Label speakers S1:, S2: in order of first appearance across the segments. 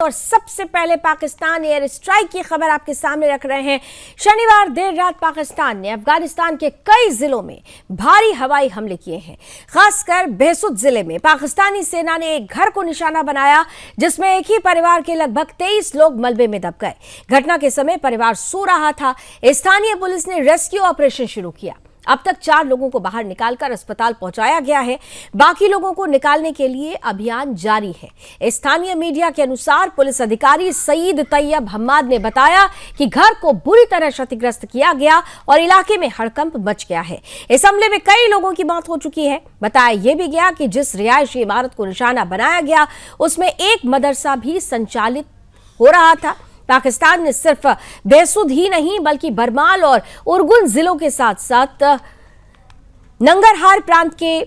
S1: और सबसे पहले पाकिस्तान एयर स्ट्राइक की खबर आपके सामने रख रहे हैं। शनिवार देर रात पाकिस्तान ने अफगानिस्तान के कई जिलों में भारी हवाई हमले किए हैं। खासकर बेहसुद जिले में पाकिस्तानी सेना ने एक घर को निशाना बनाया जिसमें एक ही परिवार के लगभग 23 लोग मलबे में दब गए। घटना के समय परिवार सो रहा था। स्थानीय पुलिस ने रेस्क्यू ऑपरेशन शुरू किया। अब तक 4 लोगों को बाहर निकालकर अस्पताल पहुंचाया गया है। बाकी लोगों को निकालने के लिए अभियान जारी है। स्थानीय मीडिया के अनुसार पुलिस अधिकारी सईद तैयब हम्माद ने बताया कि घर को बुरी तरह क्षतिग्रस्त किया गया और इलाके में हड़कंप मच गया है। इस हमले में कई लोगों की मौत हो चुकी है। बताया यह भी गया कि जिस रिहायशी इमारत को निशाना बनाया गया उसमें एक मदरसा भी संचालित हो रहा था। पाकिस्तान ने सिर्फ बेहसुद ही नहीं बल्कि बरमाल और उरगुल जिलों के साथ साथ नंगरहार प्रांत के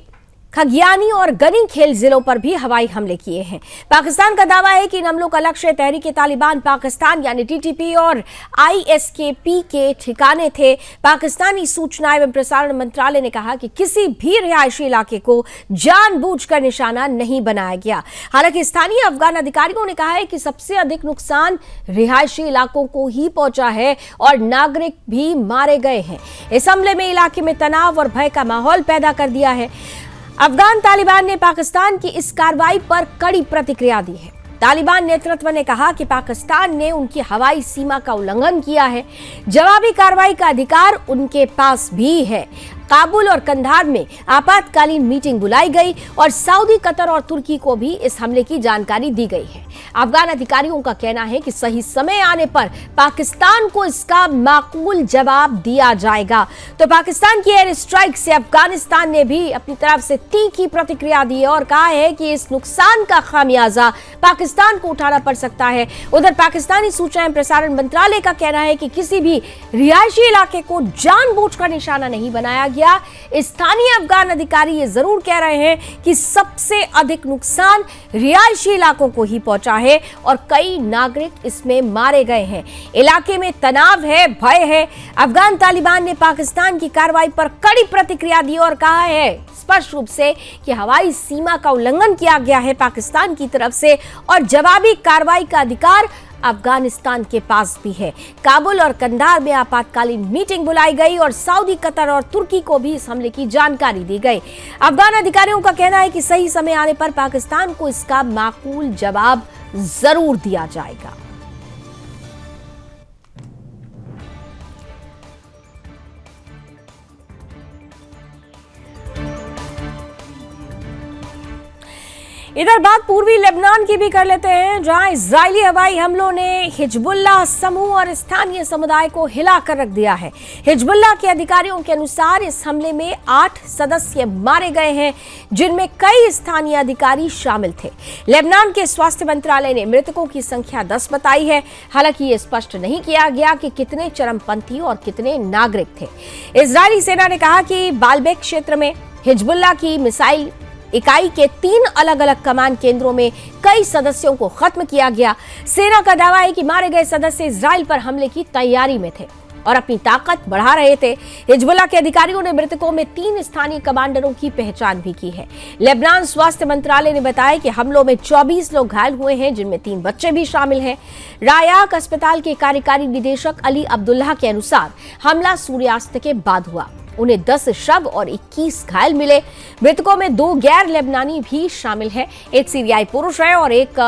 S1: खगियानी और गनी खेल जिलों पर भी हवाई हमले किए हैं। पाकिस्तान का दावा है कि इन हमलों का लक्ष्य तहरीक-ए-तालिबान पाकिस्तान यानी टीटीपी और आईएसकेपी के ठिकाने थे। पाकिस्तानी सूचना एवं प्रसारण मंत्रालय ने कहा कि किसी भी रिहायशी इलाके को जानबूझकर निशाना नहीं बनाया गया। हालांकि स्थानीय अफगान अधिकारियों ने कहा है कि सबसे अधिक नुकसान रिहायशी इलाकों को ही पहुंचा है और नागरिक भी मारे गए हैं। इस हमले में इलाके में तनाव और भय का माहौल पैदा कर दिया है। अफगान तालिबान ने पाकिस्तान की इस कार्रवाई पर कड़ी प्रतिक्रिया दी है। तालिबान नेतृत्व ने कहा कि पाकिस्तान ने उनकी हवाई सीमा का उल्लंघन किया है। जवाबी कार्रवाई का अधिकार उनके पास भी है। काबुल और कंधार में आपातकालीन मीटिंग बुलाई गई और सऊदी, कतर और तुर्की को भी इस हमले की जानकारी दी गई है। अफगान अधिकारियों का कहना है कि सही समय आने पर पाकिस्तान को इसका माकूल जवाब दिया जाएगा। तो पाकिस्तान की एयर स्ट्राइक से अफगानिस्तान ने भी अपनी तरफ से तीखी प्रतिक्रिया दी है और कहा है कि इस नुकसान का खामियाजा पाकिस्तान को उठाना पड़ सकता है। उधर पाकिस्तानी सूचना एवं प्रसारण मंत्रालय का कहना है कि किसी भी रिहायशी इलाके को जानबूझकर निशाना नहीं बनाया गया। स्थानीय अफगान अधिकारी ये जरूर कह रहे हैं कि सबसे अधिक नुकसान रिहायशी इलाकों को ही पहुंचा है और कई नागरिक इसमें मारे गए हैं। इलाके में तनाव है, भय है। अफगान तालिबान ने पाकिस्तान की कार्रवाई पर कड़ी प्रतिक्रिया दी और कहा है स्पष्ट रूप से कि हवाई सीमा का उल्लंघन किया गया है पाकिस्तान की तरफ से और जवाबी कार्रवाई का अधिकार अफगानिस्तान के पास भी है। काबुल और कंधार में आपातकालीन मीटिंग बुलाई गई और सऊदी, कतर और तुर्की को भी इस हमले की जानकारी दी गई। अफगान अधिकारियों का कहना है कि सही समय आने पर पाकिस्तान को इसका माकूल जवाब जरूर दिया जाएगा। इधर बात पूर्वी लेबनान की भी कर लेते हैं, जहां इजरायली हवाई हमलों ने हिजबुल्लाह समूह और स्थानीय समुदाय को हिलाकर रख दिया है। हिजबुल्लाह के अधिकारियों के अनुसार इस हमले में 8 सदस्य मारे गए हैं, जिनमें कई स्थानीय अधिकारी शामिल थे। लेबनान के स्वास्थ्य मंत्रालय ने मृतकों की संख्या 10 बताई है। हालांकि ये स्पष्ट नहीं किया गया कि कितने चरमपंथी और कितने नागरिक थे। इजरायली सेना ने कहा कि बालबेक क्षेत्र में हिजबुल्लाह की मिसाइल इकाई के 3 अलग अलग कमान केंद्रों में कई सदस्यों को खत्म किया गया। सेना का दावा है कि मारे गए सदस्य इजराइल पर हमले की तैयारी में थे और अपनी ताकत बढ़ा रहे थे। हिजबुल्लाह के अधिकारियों ने मृतकों में 3 स्थानीय कमांडरों की पहचान भी की है। लेबनान स्वास्थ्य मंत्रालय ने बताया कि हमलों में 24 लोग घायल हुए हैं, जिनमें 3 बच्चे भी शामिल हैं। रायाक अस्पताल के कार्यकारी निदेशक अली अब्दुल्लाह के अनुसार हमला सूर्यास्त के बाद हुआ। उन्हें 10 शव और 21 घायल मिले। मृतकों में 2 गैर लेबनानी भी शामिल हैं। एक सीरियाई पुरुष है और एक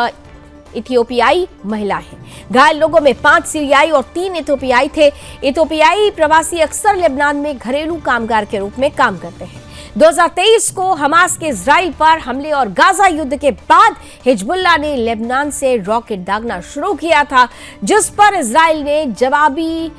S1: इथियोपियाई महिला है। घायल लोगों में 5 सीरियाई और 3 इथियोपियाई थे। इथियोपियाई प्रवासी अक्सर लेबनान में घरेलू कामगार के रूप में काम करते हैं। 2023 को हमास के इजराइल पर हमले और गाजा युद्ध के बाद हिजबुल्लाह ने लेबनान से रॉकेट दागना शुरू किया था, जिस पर इजराइल ने जवाबी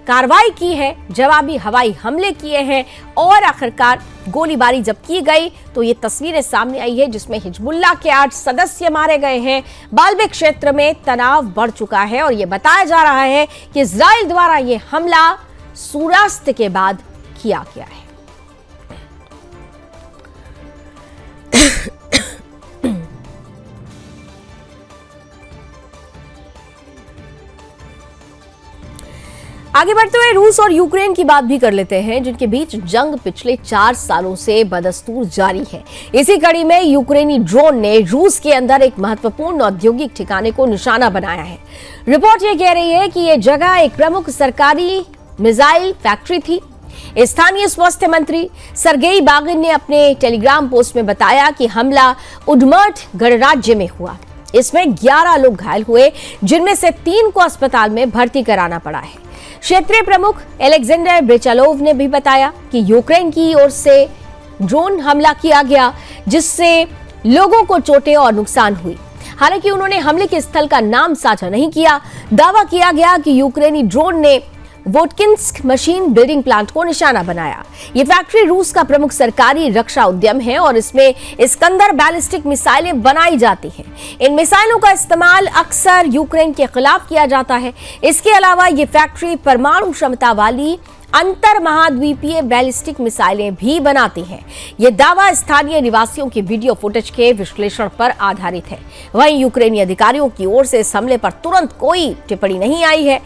S1: कार्रवाई की है, जवाबी हवाई हमले किए हैं और आखिरकार गोलीबारी जब की गई तो ये तस्वीरें सामने आई है जिसमें हिजबुल्लाह के 8 सदस्य मारे गए हैं। बालबेक क्षेत्र में तनाव बढ़ चुका है और ये बताया जा रहा है कि इजराइल द्वारा ये हमला सूर्यास्त के बाद किया गया है। आगे बढ़ते हुए रूस और यूक्रेन की बात भी कर लेते हैं, जिनके बीच जंग पिछले 4 सालों से बदस्तूर जारी है। इसी कड़ी में यूक्रेनी ड्रोन ने रूस के अंदर एक महत्वपूर्ण औद्योगिक ठिकाने को निशाना बनाया है। रिपोर्ट ये कह रही है कि यह जगह एक प्रमुख सरकारी मिसाइल फैक्ट्री थी। स्थानीय स्वास्थ्य मंत्री सरगेई बागिन ने अपने टेलीग्राम पोस्ट में बताया कि हमला उडमर्ट गणराज्य में हुआ। इसमें 11 लोग घायल हुए, जिनमें से 3 को अस्पताल में भर्ती कराना पड़ा है। क्षेत्रीय प्रमुख एलेक्जेंडर ब्रेचालोव ने भी बताया कि यूक्रेन की ओर से ड्रोन हमला किया गया, जिससे लोगों को चोटें और नुकसान हुई। हालांकि उन्होंने हमले के स्थल का नाम साझा नहीं किया। दावा किया गया कि यूक्रेनी ड्रोन ने वोटकिंस्क मशीन बिल्डिंग प्लांट को निशाना बनाया। ये फैक्ट्री रूस का प्रमुख सरकारी रक्षा उद्यम है और इसमें इस्कंदर बैलिस्टिक मिसाइलें बनाई जाती हैं। इन मिसाइलों का इस्तेमाल अक्सर यूक्रेन के खिलाफ किया जाता है। इसके अलावा ये फैक्ट्री परमाणु क्षमता वाली अंतर महाद्वीपीय बैलिस्टिक मिसाइलें भी बनाती हैं। ये दावा स्थानीय निवासियों के वीडियो फुटेज के विश्लेषण पर आधारित है। वहीं यूक्रेनी अधिकारियों की ओर से इस हमले पर तुरंत कोई टिप्पणी नहीं आई है।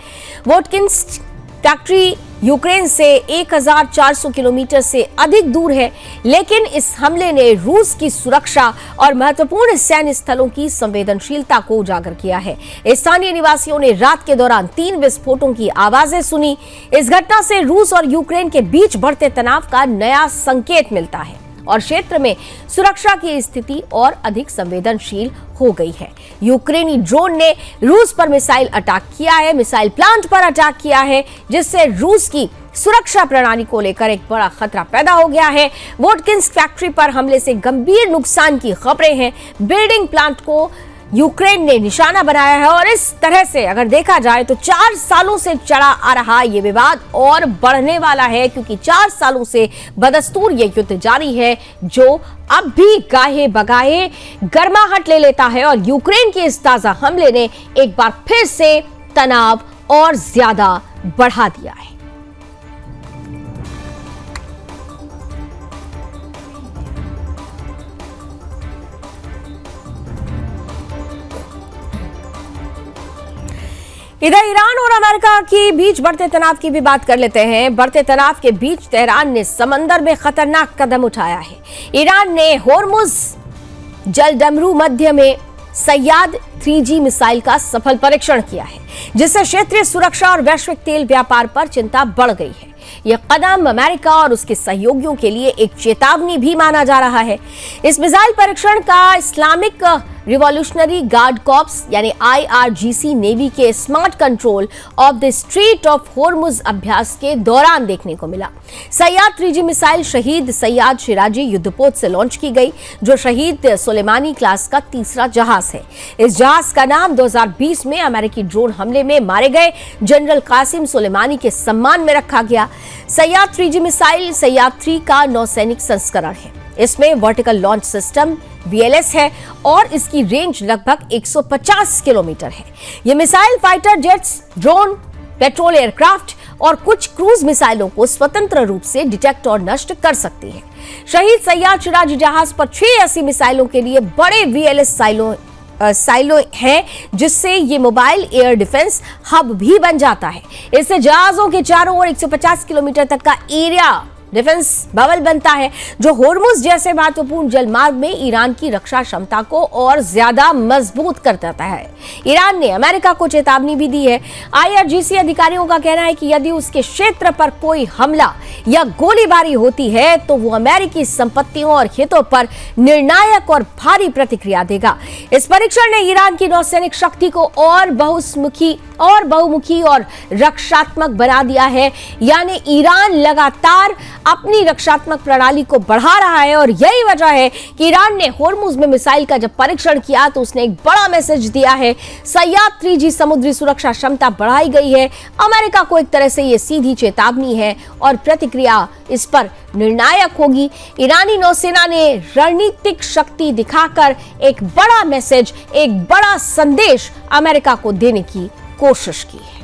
S1: वोटकिंस्क फैक्ट्री यूक्रेन से 1400 किलोमीटर से अधिक दूर है, लेकिन इस हमले ने रूस की सुरक्षा और महत्वपूर्ण सैन्य स्थलों की संवेदनशीलता को उजागर किया है। स्थानीय निवासियों ने रात के दौरान 3 विस्फोटों की आवाजें सुनी। इस घटना से रूस और यूक्रेन के बीच बढ़ते तनाव का नया संकेत मिलता है और क्षेत्र में सुरक्षा की स्थिति और अधिक संवेदनशील हो गई है। यूक्रेनी ड्रोन ने रूस पर मिसाइल अटैक किया है, मिसाइल प्लांट पर अटैक किया है, जिससे रूस की सुरक्षा प्रणाली को लेकर एक बड़ा खतरा पैदा हो गया है। वोटकिंस्क फैक्ट्री पर हमले से गंभीर नुकसान की खबरें हैं। बिल्डिंग प्लांट को यूक्रेन ने निशाना बनाया है और इस तरह से अगर देखा जाए तो 4 सालों से चला आ रहा ये विवाद और बढ़ने वाला है, क्योंकि 4 सालों से बदस्तूर ये युद्ध जारी है, जो अब भी गाहे बगाहे गर्माहट ले लेता है और यूक्रेन के इस ताजा हमले ने एक बार फिर से तनाव और ज्यादा बढ़ा दिया है। इधर ईरान और अमेरिका के बीच बढ़ते तनाव की भी बात कर लेते हैं। बढ़ते तनाव के बीच तेहरान ने समंदर में खतरनाक कदम उठाया है। ईरान ने होर्मुज जलडमरू मध्य में सैयाद 3G मिसाइल का सफल परीक्षण किया है, जिससे क्षेत्रीय सुरक्षा और वैश्विक तेल व्यापार पर चिंता बढ़ गई है। यह कदम अमेरिका और उसके सहयोगियों के लिए एक चेतावनी भी माना जा रहा है। इस मिसाइल परीक्षण का इस्लामिक रिवॉल्यूशनरी गार्ड कॉर्प्स यानी IRGC नेवी के smart control of the straight of Hormuz अभ्यास के दौरान देखने को मिला। सैयाद 3G मिसाइल शहीद सैयाद शिराजी युद्धपोत से लॉन्च की गई, जो शहीद सुलेमानी क्लास का तीसरा जहाज है। इस जहाज का नाम 2020 में अमेरिकी ड्रोन हमले में मारे गए जनरल कासिम सुलेमानी के सम्मान में रखा गया। सैयाद 3G मिसाइल सैयाद 3 का नौसैनिक संस्करण है। इसमें वर्टिकल लॉन्च सिस्टम VLS है और इसकी रेंज लगभग 150 किलोमीटर है। यह missile fighter jets, drone, petrol aircraft और कुछ क्रूज मिसाइलों को स्वतंत्र रूप से डिटेक्ट और नष्ट कर सकती है। शहीद सैयाद शिराजी जहाज पर 6 ऐसी मिसाइलों के लिए बड़े VLS साइलो है, जिससे ये मोबाइल एयर डिफेंस हब भी बन जाता है। इससे जहाजों के चारों ओर 150 किलोमीटर तक का एरिया डिफेंस बबल बनता है, जो होर्मुज जैसे महत्वपूर्ण जलमार्ग में ईरान की रक्षा क्षमता को और ज्यादा मजबूत कर देता है। ईरान ने अमेरिका को चेतावनी भी दी है। IRGC अधिकारियों का कहना है कि यदि उसके क्षेत्र पर कोई हमला या गोलीबारी होती है तो वो अमेरिकी संपत्तियों और हितों पर निर्णायक और भारी प्रतिक्रिया देगा। इस परीक्षण ने ईरान की नौसैनिक शक्ति को और बहुमुखी और रक्षात्मक बना दिया है। यानी ईरान लगातार अपनी रक्षात्मक प्रणाली को बढ़ा रहा है और यही वजह है कि ईरान ने होर्मुज में मिसाइल का जब परीक्षण किया तो उसने एक बड़ा मैसेज दिया है। सैयाद 3G समुद्री सुरक्षा क्षमता बढ़ाई गई है। अमेरिका को एक तरह से यह सीधी चेतावनी है और प्रतिक्रिया इस पर निर्णायक होगी। ईरानी नौसेना ने रणनीतिक शक्ति दिखाकर एक बड़ा मैसेज, एक बड़ा संदेश अमेरिका को देने की कोशिश की है।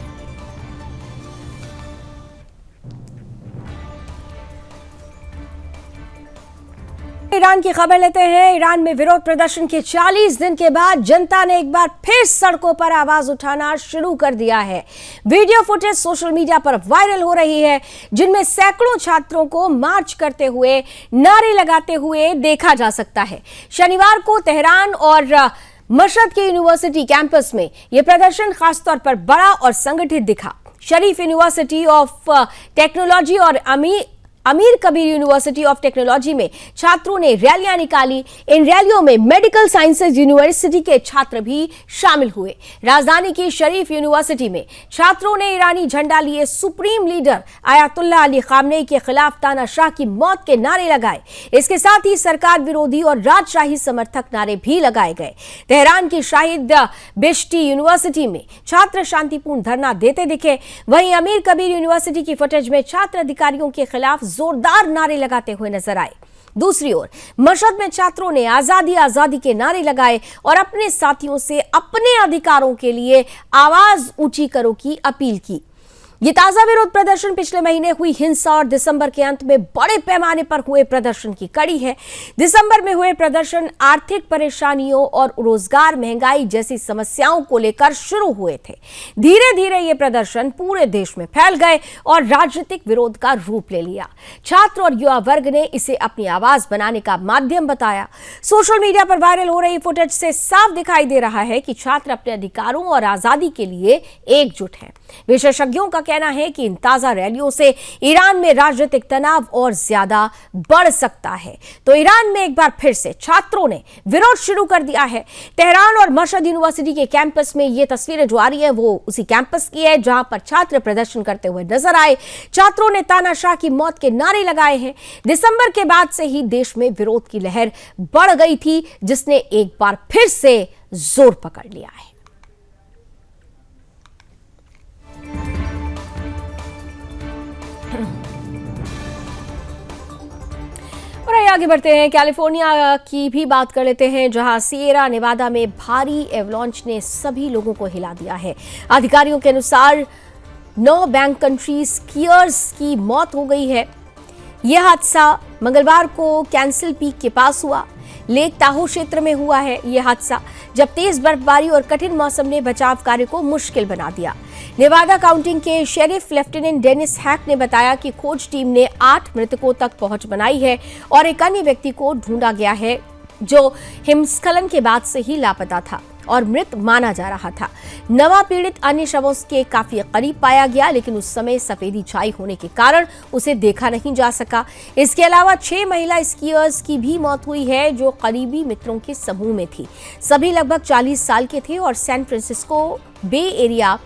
S1: ईरान की खबर लेते हैं। ईरान में विरोध प्रदर्शन के 40 दिन के बाद जनता ने एक बार फिर सड़कों पर आवाज उठाना शुरू कर दिया है। वीडियो फुटेज सोशल मीडिया पर वायरल हो रही है, जिनमें सैकड़ों छात्रों को मार्च करते हुए, नारे लगाते हुए देखा जा सकता है। शनिवार को तेहरान और मशहद के यूनिवर्सिटी कैंपस में यह प्रदर्शन खासतौर पर बड़ा और संगठित दिखा। शरीफ यूनिवर्सिटी ऑफ टेक्नोलॉजी और अमीर कबीर यूनिवर्सिटी ऑफ टेक्नोलॉजी में छात्रों ने रैलियां निकाली। इन रैलियों में मेडिकल साइंसेज यूनिवर्सिटी के छात्र भी शामिल हुए। राजधानी की शरीफ यूनिवर्सिटी में छात्रों ने ईरानी झंडा लिए supreme leader Ayatollah Ali Khamenei के खिलाफ तानाशाह की मौत के नारे लगाए। इसके साथ ही सरकार विरोधी और राजशाही समर्थक नारे भी लगाए गए। तेहरान की शाहिद बेश्ती यूनिवर्सिटी में छात्र शांतिपूर्ण धरना देते दिखे। वहीं अमीर कबीर यूनिवर्सिटी की फुटेज में छात्र अधिकारियों के खिलाफ जोरदार नारे लगाते हुए नजर आए। दूसरी ओर मशहद में छात्रों ने आजादी आजादी के नारे लगाए और अपने साथियों से अपने अधिकारों के लिए आवाज ऊंची करो की अपील की। ये ताजा विरोध प्रदर्शन पिछले महीने हुई हिंसा और दिसंबर के अंत में बड़े पैमाने पर हुए प्रदर्शन की कड़ी है। दिसंबर में हुए प्रदर्शन आर्थिक परेशानियों और रोजगार, महंगाई जैसी समस्याओं को लेकर शुरू हुए थे। धीरे धीरे ये प्रदर्शन पूरे देश में फैल गए और राजनीतिक विरोध का रूप ले लिया। छात्र और युवा वर्ग ने इसे अपनी आवाज बनाने का माध्यम बताया। सोशल मीडिया पर वायरल हो रही फुटेज से साफ दिखाई दे रहा है कि छात्र अपने अधिकारों और आजादी के लिए एकजुट हैं। विशेषज्ञों का कहना है कि इन ताजा रैलियों से ईरान में राजनीतिक तनाव और ज्यादा बढ़ सकता है। तो ईरान में एक बार फिर से छात्रों ने विरोध शुरू कर दिया है। तेहरान और मशहद यूनिवर्सिटी के कैंपस में ये तस्वीरें जो आ रही है वो उसी कैंपस की है जहां पर छात्र प्रदर्शन करते हुए नजर आए। छात्रों ने तानाशाह की मौत के नारे लगाए हैं। दिसंबर के बाद से ही देश में विरोध की लहर बढ़ गई थी, जिसने एक बार फिर से जोर पकड़ लिया है। और आगे बढ़ते हैं, कैलिफोर्निया की भी बात कर लेते हैं, जहां सिएरा नेवादा में भारी एवलांच ने सभी लोगों को हिला दिया है। अधिकारियों के अनुसार 9 बैककंट्री स्कीयर्स की मौत हो गई है। यह हादसा मंगलवार को कैंसल पीक के पास हुआ। लेक ताहो क्षेत्र में हुआ है यह हादसा, जब तेज बर्फबारी और कठिन मौसम ने बचाव कार्य को मुश्किल बना दिया। नेवादा काउंटी के शेरिफ लेफ्टिनेंट डेनिस हैक ने बताया कि खोज टीम ने 8 मृतकों तक पहुंच बनाई है और एक अन्य व्यक्ति को ढूंढा गया है जो हिमस्खलन के बाद से ही लापता था और मृत माना जा रहा था। नवा पीड़ित अन्य शवों के काफी करीब पाया गया, लेकिन उस समय सफेदी छाई होने के कारण उसे देखा नहीं जा सका। इसके अलावा 6 महिला स्कीयर्स की भी मौत हुई है जो करीबी मित्रों के समूह में थी। सभी लगभग 40 साल के थे और सैन फ्रांसिस्को बे एरिया,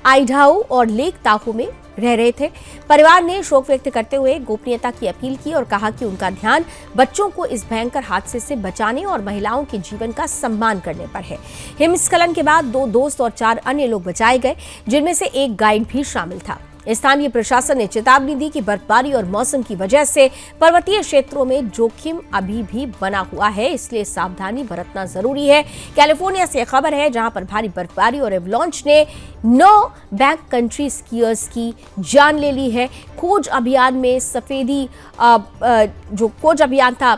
S1: आइडाहो और लेक ताहो में रह रहे थे। परिवार ने शोक व्यक्त करते हुए गोपनीयता की अपील की और कहा कि उनका ध्यान बच्चों को इस भयंकर हादसे से बचाने और महिलाओं के जीवन का सम्मान करने पर है। हिमस्खलन के बाद 2 दोस्त और 4 अन्य लोग बचाए गए, जिनमें से एक गाइड भी शामिल था। स्थानीय प्रशासन ने चेतावनी दी कि बर्फबारी और मौसम की वजह से पर्वतीय क्षेत्रों में जोखिम अभी भी बना हुआ है, इसलिए सावधानी बरतना जरूरी है। कैलिफोर्निया से खबर है, जहां पर भारी बर्फबारी और एवलांच ने 9 बैक कंट्री स्कीयर्स की जान ले ली है। खोज अभियान में जो खोज अभियान था,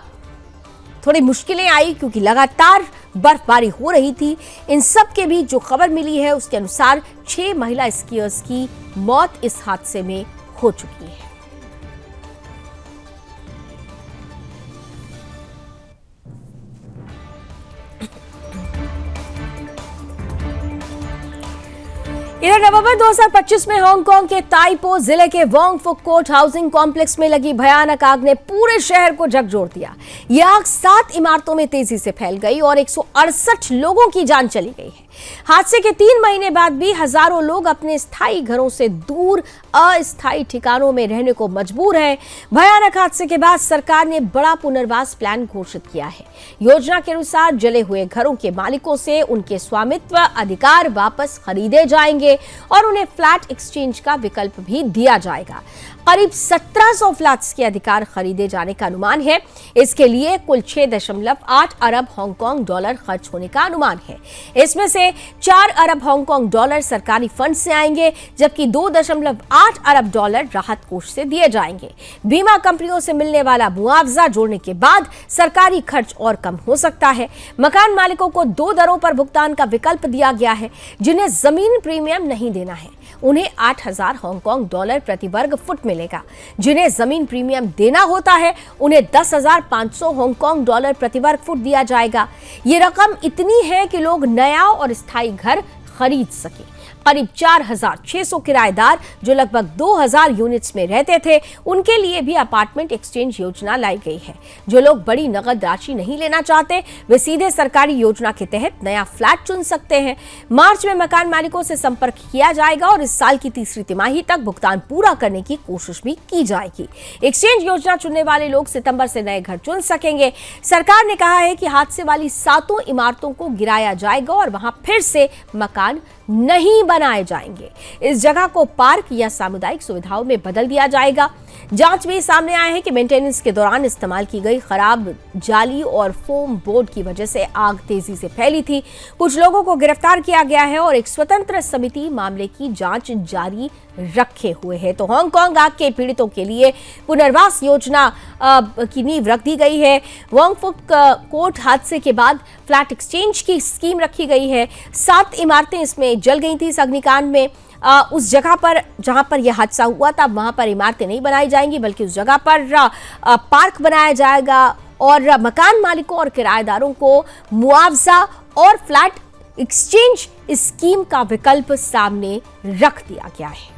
S1: थोड़ी मुश्किलें आई क्योंकि लगातार बर्फबारी हो रही थी। इन सब के बीच जो खबर मिली है उसके अनुसार 6 महिला स्कीयर्स की मौत इस हादसे में हो चुकी है। इधर नवंबर 2025 में हांगकांग के ताइपो जिले के वोंग फुक कोर्ट हाउसिंग कॉम्प्लेक्स में लगी भयानक आग ने पूरे शहर को झकझोर दिया। यह आग 7 इमारतों में तेजी से फैल गई और 168 लोगों की जान चली गई है। हादसे के 3 महीने बाद भी हजारों लोग अपने स्थायी घरों से दूर अस्थायी ठिकानों में रहने को मजबूर हैं। भयानक हादसे के बाद सरकार ने बड़ा पुनर्वास प्लान घोषित किया है। योजना के अनुसार जले हुए घरों के मालिकों से उनके स्वामित्व अधिकार वापस खरीदे जाएंगे और उन्हें फ्लैट एक्सचेंज का विकल्प भी दिया जाएगा। करीब 1700 फ्लैट्स के अधिकार खरीदे जाने का अनुमान है। इसके लिए कुल 6.8 अरब हांगकांग डॉलर खर्च होने का अनुमान है। इसमें से में 4 अरब हांगकांग डॉलर सरकारी फंड से आएंगे, जबकि 2.8 अरब डॉलर राहत कोष से दिए जाएंगे। बीमा कंपनियों से मिलने वाला मुआवजा जोड़ने के बाद सरकारी खर्च और कम हो सकता है। मकान मालिकों को 2 दरों पर भुगतान का विकल्प दिया गया है। जिन्हें जमीन प्रीमियम नहीं देना है उन्हें 8,000 हांगकांग डॉलर प्रति वर्ग फुट मिलेगा। जिन्हें जमीन प्रीमियम देना होता है उन्हें 10,500 हांगकांग डॉलर प्रति वर्ग फुट दिया जाएगा। ये रकम इतनी है कि लोग नया और स्थायी घर खरीद सके। करीब 4,600 किराएदार जो लगभग 2,000 यूनिट्स में रहते थे, उनके लिए भी अपार्टमेंट एक्सचेंज योजना लाई गई है। जो लोग बड़ी नकद राशि नहीं लेना चाहते, वे सीधे सरकारी योजना के तहत नया फ्लैट चुन सकते हैं। मार्च में मकान मालिकों से संपर्क किया जाएगा और इस साल की तीसरी तिमाही तक भुगतान पूरा करने की कोशिश भी की जाएगी। एक्सचेंज योजना चुनने वाले लोग सितंबर से नए घर चुन सकेंगे। सरकार ने कहा है कि हादसे वाली 7 इमारतों को गिराया जाएगा और वहां फिर से मकान नहीं बनाए जाएंगे। इस जगह को पार्क या सामुदायिक सुविधाओं में बदल दिया जाएगा। जांच में सामने आया है कि मेंटेनेंस के दौरान इस्तेमाल की गई खराब जाली और फोम बोर्ड की वजह से आग तेजी से फैली थी। कुछ लोगों को गिरफ्तार किया गया है और एक स्वतंत्र समिति मामले की जांच जारी रखे हुए है। तो हांगकांग आग के पीड़ितों के लिए पुनर्वास योजना की नींव रख दी गई है। वोंग फुक कोर्ट हादसे के बाद फ्लैट एक्सचेंज की स्कीम रखी गई है। 7 इमारतें इसमें जल गई थी इस अग्निकांड में। उस जगह पर जहां पर यह हादसा हुआ था वहां पर इमारतें नहीं बनाई जाएंगी, बल्कि उस जगह पर पार्क बनाया जाएगा और मकान मालिकों और किराएदारों को मुआवजा और फ्लैट एक्सचेंज स्कीम का विकल्प सामने रख दिया गया है।